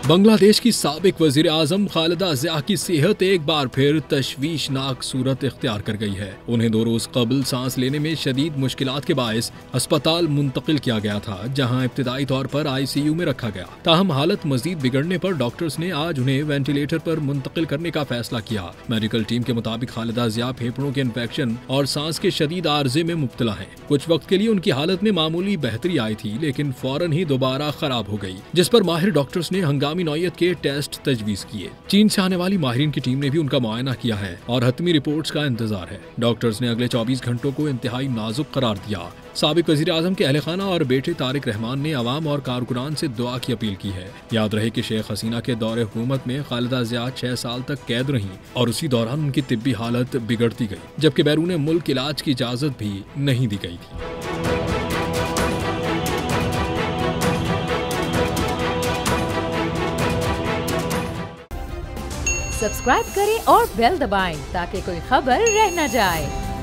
बांग्लादेश की साबिक वजीर आजम खालिदा जिया की सेहत एक बार फिर तशवीशनाक सूरत इख्तियार कर गई है। उन्हें 2 रोज कबल सांस लेने में शदीद मुश्किलात के बायस अस्पताल मुंतकिल किया गया था, जहां इब्तिदाई तौर पर ICU में रखा गया। ताहम हालत मजीद बिगड़ने पर डॉक्टर्स ने आज उन्हें वेंटिलेटर पर मुंतकिल करने का फैसला किया। मेडिकल टीम के मुताबिक खालिदा जिया फेफड़ों के इन्फेक्शन और सांस के शदीद आर्जे में मुब्तला है। कुछ वक्त के लिए उनकी हालत में मामूली बेहतरी आई थी, लेकिन फौरन ही दोबारा खराब हो गई, जिस पर माहिर डॉक्टर्स ने हंगामी नौयत के टेस्ट तजवीज किए। चीन से आने वाली माहिरीन की टीम ने भी उनका मुआयना किया है और हतमी रिपोर्ट्स का इंतजार है। डॉक्टर्स ने अगले 24 घंटों को इंतहाई नाजुक करार दिया। साबिक वजीर आजम के अहल खाना और बेटे तारिक रहमान ने अवाम और कारकुनान से दुआ की अपील की है। याद रहे कि शेख हसीना के दौरे हुकूमत में खालिदा जिया 6 साल तक कैद रहीं और उसी दौरान उनकी तिब्बी हालत बिगड़ती गई, जबकि बैरून मुल्क इलाज की इजाजत भी नहीं दी गई थी। सब्सक्राइब करें और बेल दबाएं ताकि कोई खबर रह न जाए।